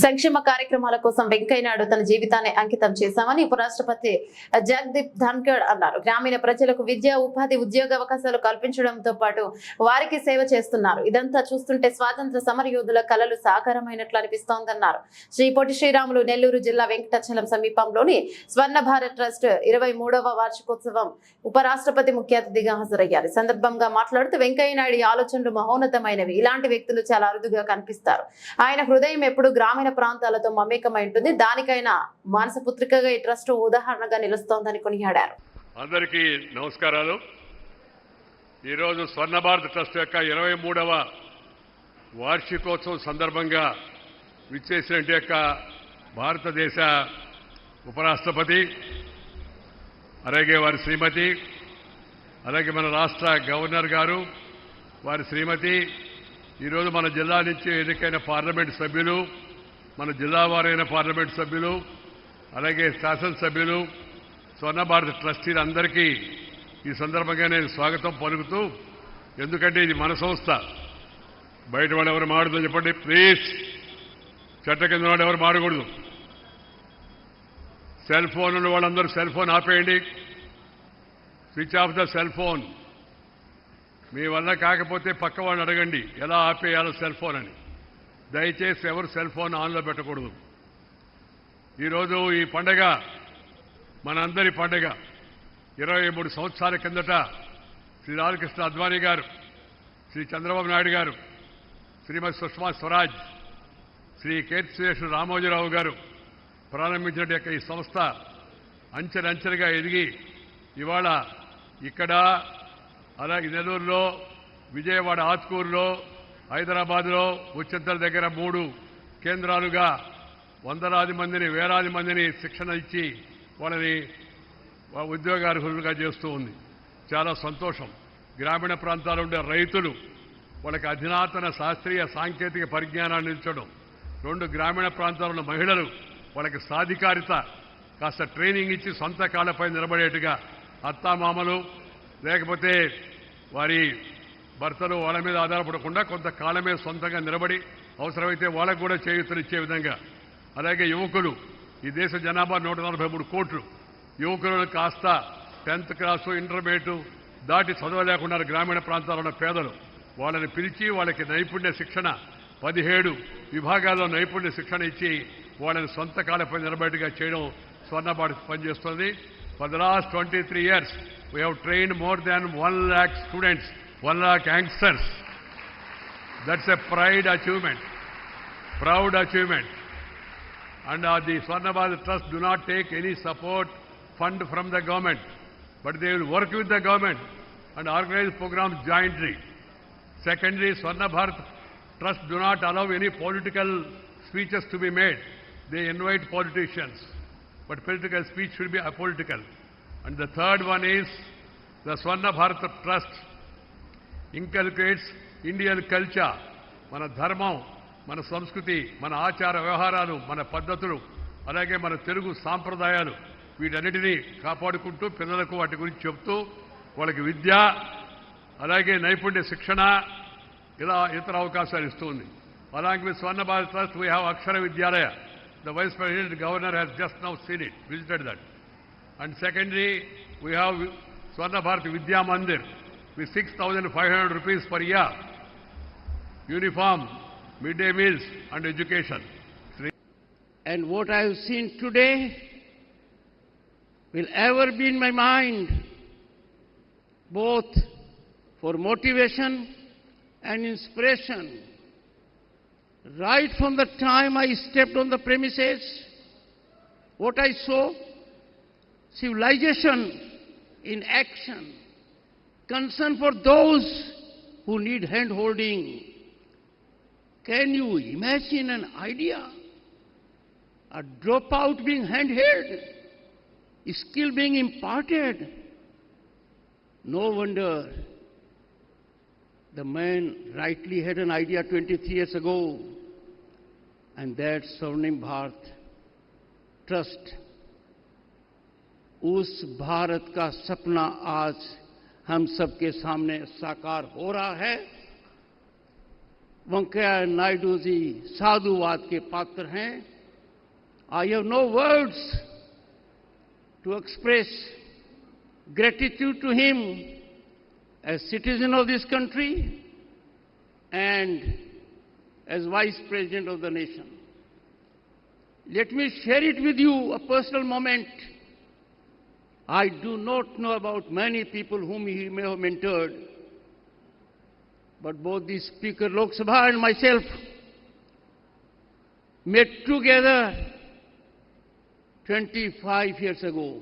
సంక్షేమ కార్యక్రమాల కోసం వెంకయ్యనాయుడు తన జీవితాన్ని అంకితం చేశామని ఉపరాష్ట్రపతి జగదీప్ ధన్కర్ అన్నారు. గ్రామీణ ప్రజలకు విద్య, ఉపాధి, ఉద్యోగ అవకాశాలు కల్పించడంతో పాటు వారికి సేవ చేస్తున్నారు. ఇదంతా చూస్తుంటే స్వాతంత్ర సమరయోధుల కలలు సాకారమైనట్లు అనిపిస్తోందన్నారు. శ్రీ పొట్టి శ్రీరాములు నెల్లూరు జిల్లా వెంకటాచలం సమీపంలోని స్వర్ణ భారత్ ట్రస్ట్ 23వ వార్షికోత్సవం ఉపరాష్ట్రపతి ముఖ్య అతిథిగా హాజరయ్యారు. ఈ సందర్భంగా మాట్లాడుతూ వెంకయ్యనాయుడు ఆలోచనలు మహోన్నతమైనవి. ఇలాంటి వ్యక్తులు చాలా అరుదుగా కనిపిస్తారు. ఆయన హృదయం ఎప్పుడు గ్రామీణ ప్రాంతాలతో మమేకమై ఉంటుంది. దానికైనా మానసపుత్రికగా ఈ ట్రస్ట్ ఉదాహరణగా నిలుస్తోందని కొనియాడారు. అందరికీ నమస్కారాలు. ఈరోజు స్వర్ణ భారత్ ట్రస్ట్ యొక్క 23వ వార్షికోత్సవం సందర్భంగా విచ్చేసిన యొక్క భారతదేశ ఉపరాష్ట్రపతి, అలాగే వారి శ్రీమతి, అలాగే మన రాష్ట్ర గవర్నర్ గారు, వారి శ్రీమతి, ఈరోజు మన జిల్లా నుంచి ఎన్నికైన పార్లమెంట్ సభ్యులు, మన జిల్లా వారైన పార్లమెంట్ సభ్యులు, అలాగే శాసనసభ్యులు, స్వర్ణ భారత్ ట్రస్టీలందరికీ ఈ సందర్భంగా నేను స్వాగతం పలుకుతూ, ఎందుకంటే ఇది మన సంస్థ, బయట వాళ్ళు ఎవరు మాడదు చెప్పండి ప్లీజ్. చట్ట కింద వాళ్ళు ఎవరు మాడకూడదు. సెల్ ఫోన్ ఉన్న వాళ్ళందరూ సెల్ ఫోన్ ఆపేయండి. Switch off the cell phone. మీ వల్ల కాకపోతే పక్క వాళ్ళని అడగండి ఎలా ఆపేయాలో సెల్ ఫోన్ అని. దయచేసి ఎవరు సెల్ ఫోన్ ఆన్లో పెట్టకూడదు. ఈరోజు ఈ పండగ మనందరి పండగ. 23 సంవత్సరాల కిందట శ్రీ లాలకృష్ణ అద్వానీ గారు, శ్రీ చంద్రబాబు నాయుడు గారు, శ్రీమతి సుష్మా స్వరాజ్, శ్రీ కీర్తిశేషులు రామోజీరావు గారు ప్రారంభించిన ఈ సంస్థ అంచెలంచెలుగా ఎదిగి ఇవాళ ఇక్కడ, అలాగే నెల్లూరులో, విజయవాడ ఆత్కూరులో, హైదరాబాద్లో ఉచ్చెంతల దగ్గర 3 కేంద్రాలుగా వందలాది మందిని, వేలాది మందిని శిక్షణ ఇచ్చి వాళ్ళని ఉద్యోగార్హులుగా చేస్తూ ఉంది. చాలా సంతోషం. గ్రామీణ ప్రాంతాల్లో ఉండే రైతులు వాళ్ళకి అధునాతన శాస్త్రీయ సాంకేతిక పరిజ్ఞానాన్ని ఇచ్చడం, 2 గ్రామీణ ప్రాంతాల్లో ఉన్న మహిళలు వాళ్ళకి సాధికారిత కాస్త ట్రైనింగ్ ఇచ్చి సొంత కాళ్ళపై నిలబడేట్టుగా, అత్తామామలు లేకపోతే వారి భర్తలు వాళ్ళ మీద ఆధారపడకుండా కొంత కాలమే సొంతంగా నిలబడి అవసరమైతే వాళ్ళకు కూడా చేయూతనిచ్చే విధంగా, అలాగే యువకులు, ఈ దేశ జనాభా 143 కోట్లు, యువకులను కాస్త 10th క్లాసు, ఇంటర్మీడియట్ దాటి చదవలేకుండా గ్రామీణ ప్రాంతాల్లో ఉన్న పేదలు, వాళ్ళని పిలిచి వాళ్ళకి నైపుణ్య శిక్షణ 17 విభాగాల్లో నైపుణ్య శిక్షణ ఇచ్చి వాళ్ళని సొంత కాలపై నిలబడిగా చేయడం స్వర్ణ భారత్ పనిచేస్తుంది. For the last 23 years, we have trained more than 1 lakh students, 1 lakh youngsters. That's a proud achievement. And the Swarna Bharat Trust do not take any support fund from the government, but they will work with the government and organize programs jointly. Secondly, Swarna Bharat Trust do not allow any political speeches to be made. They invite politicians, but political speech should be apolitical. And the third one is the Swarna Bharat Trust inculcates Indian culture, మన ధర్మం, మన సంస్కృతి, మన ఆచార వ్యవహారాలు, మన పద్ధతులు, అలాగే మన తెలుగు సాంప్రదాయాలు, వీటన్నిటినీ కాపాడుకుంటూ పిల్లలకు వాటి గురించి చెప్తూ వాళ్ళకి విద్య, అలాగే నైపుణ్య శిక్షణ, ఇలా ఇతర అవకాశాలు ఇస్తుంది. Along with Swarna Bharat Trust, we have Akshara Vidyalaya. The Vice President Governor has just now seen it, visited that. And secondly, we have Swarna Bharat Vidya Mandir with 6,500 rupees per year, uniform, midday meals and education. And what I have seen today will ever be in my mind, both for motivation and inspiration. Right from the time I stepped on the premises, what I saw, civilization in action, concern for those who need hand-holding. Can you imagine an idea? A dropout being hand-held, skill being imparted. No wonder the man rightly had an idea 23 years ago, and that Swarnim Bharat Trust, उस भारत का सपना आज हम सबके सामने साकार हो रहा है. वेंकैया नायडू जी साधुवाद के पात्र हैं. I have no words to express gratitude to him as citizen of this country and as Vice President of the nation. Let me share it with you, a personal moment. I do not know about many people whom he may have mentored, but both the Speaker Lok Sabha and myself met together 25 years ago.